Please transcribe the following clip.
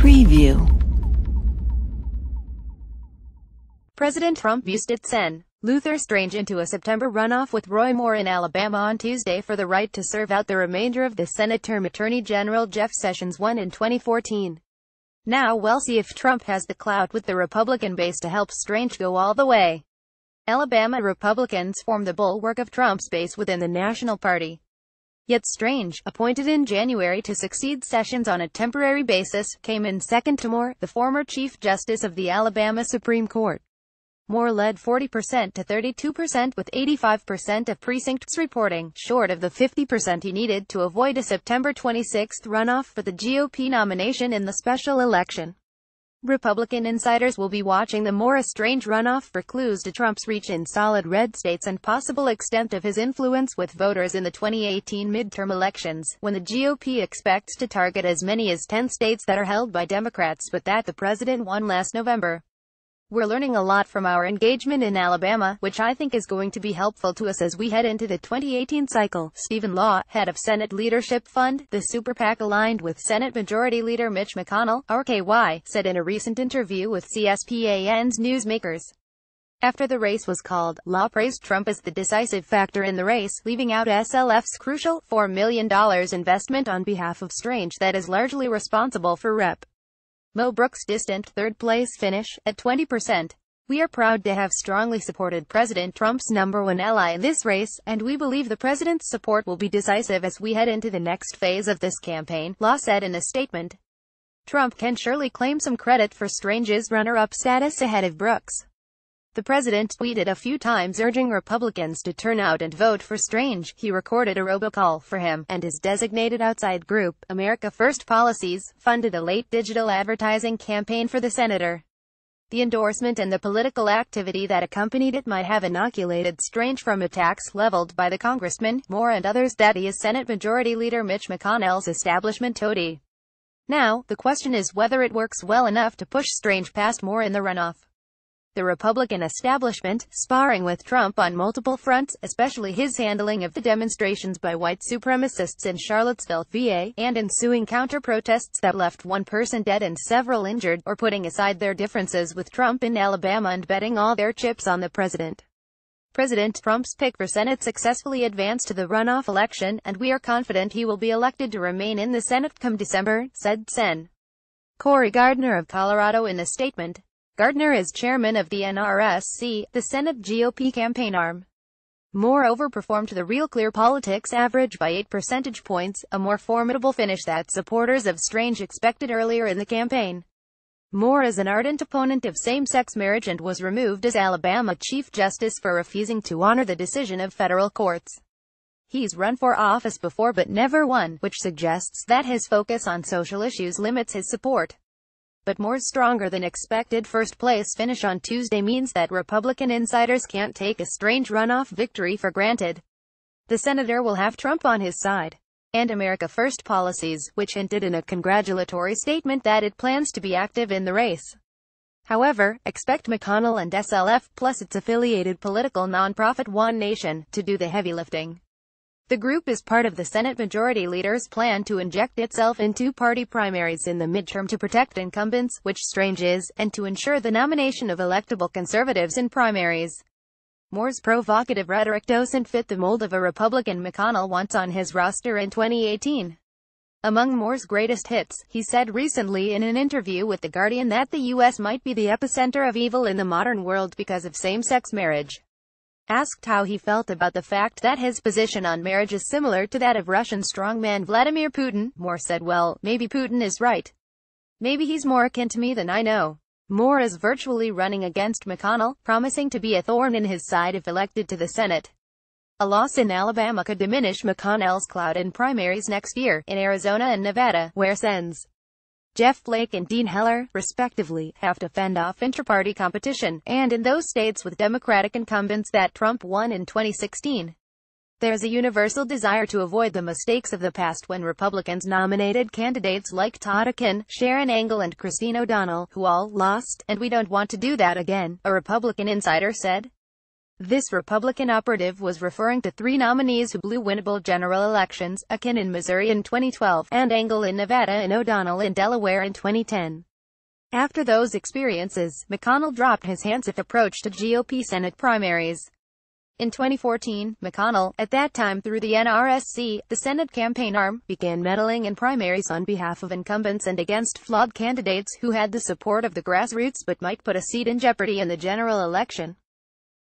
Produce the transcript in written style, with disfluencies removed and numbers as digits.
Preview. President Trump boosted Sen. Luther Strange into a September runoff with Roy Moore in Alabama on Tuesday for the right to serve out the remainder of the Senate term. Attorney General Jeff Sessions won in 2014. Now we'll see if Trump has the clout with the Republican base to help Strange go all the way. Alabama Republicans form the bulwark of Trump's base within the National Party. Yet Strange, appointed in January to succeed Sessions on a temporary basis, came in second to Moore, the former Chief Justice of the Alabama Supreme Court. Moore led 40% to 32% with 85% of precincts reporting, short of the 50% he needed to avoid a September 26 runoff for the GOP nomination in the special election. Republican insiders will be watching the Moore-Strange runoff for clues to Trump's reach in solid red states and possible extent of his influence with voters in the 2018 midterm elections, when the GOP expects to target as many as 10 states that are held by Democrats but that the president won last November. We're learning a lot from our engagement in Alabama, which I think is going to be helpful to us as we head into the 2018 cycle, Stephen Law, head of Senate Leadership Fund, the super PAC aligned with Senate Majority Leader Mitch McConnell, RKY, said in a recent interview with CSPAN's Newsmakers. After the race was called, Law praised Trump as the decisive factor in the race, leaving out SLF's crucial $4 million investment on behalf of Strange that is largely responsible for Rep. Mo Brooks' distant third-place finish, at 20%. We are proud to have strongly supported President Trump's #1 ally in this race, and we believe the president's support will be decisive as we head into the next phase of this campaign, Law said in a statement. Trump can surely claim some credit for Strange's runner-up status ahead of Brooks. The president tweeted a few times urging Republicans to turn out and vote for Strange. He recorded a robocall for him, and his designated outside group, America First Policies, funded a late digital advertising campaign for the senator. The endorsement and the political activity that accompanied it might have inoculated Strange from attacks leveled by the congressman, Moore and others that he is Senate Majority Leader Mitch McConnell's establishment toady. Now, the question is whether it works well enough to push Strange past Moore in the runoff. The Republican establishment, sparring with Trump on multiple fronts, especially his handling of the demonstrations by white supremacists in Charlottesville, VA, and ensuing counter-protests that left one person dead and several injured, or putting aside their differences with Trump in Alabama and betting all their chips on the president. President Trump's pick for Senate successfully advanced to the runoff election, and we are confident he will be elected to remain in the Senate come December, said Sen. Cory Gardner of Colorado in a statement. Gardner is chairman of the NRSC, the Senate GOP campaign arm. Moore overperformed the Real Clear Politics average by 8 percentage points, a more formidable finish that supporters of Strange expected earlier in the campaign. Moore is an ardent opponent of same-sex marriage and was removed as Alabama Chief Justice for refusing to honor the decision of federal courts. He's run for office before but never won, which suggests that his focus on social issues limits his support. But Moore's stronger-than-expected first-place finish on Tuesday means that Republican insiders can't take a Strange runoff victory for granted. The senator will have Trump on his side. And America First Policies, which hinted in a congratulatory statement that it plans to be active in the race. However, expect McConnell and SLF, plus its affiliated political nonprofit One Nation, to do the heavy lifting. The group is part of the Senate Majority Leader's plan to inject itself into party primaries in the midterm to protect incumbents, which Strange is, and to ensure the nomination of electable conservatives in primaries. Moore's provocative rhetoric doesn't fit the mold of a Republican McConnell wants on his roster in 2018. Among Moore's greatest hits, he said recently in an interview with The Guardian that the U.S. might be the epicenter of evil in the modern world because of same-sex marriage. Asked how he felt about the fact that his position on marriage is similar to that of Russian strongman Vladimir Putin, Moore said, well, maybe Putin is right. Maybe he's more akin to me than I know. Moore is virtually running against McConnell, promising to be a thorn in his side if elected to the Senate. A loss in Alabama could diminish McConnell's clout in primaries next year, in Arizona and Nevada, where Sens. Jeff Flake and Dean Heller, respectively, have to fend off intra-party competition, and in those states with Democratic incumbents that Trump won in 2016. There's a universal desire to avoid the mistakes of the past when Republicans nominated candidates like Todd Akin, Sharon Angle and Christine O'Donnell, who all lost, and we don't want to do that again, a Republican insider said. This Republican operative was referring to three nominees who blew winnable general elections, Akin in Missouri in 2012, and Engel in Nevada and O'Donnell in Delaware in 2010. After those experiences, McConnell dropped his hands-off approach to GOP Senate primaries. In 2014, McConnell, at that time through the NRSC, the Senate campaign arm, began meddling in primaries on behalf of incumbents and against flawed candidates who had the support of the grassroots but might put a seat in jeopardy in the general election.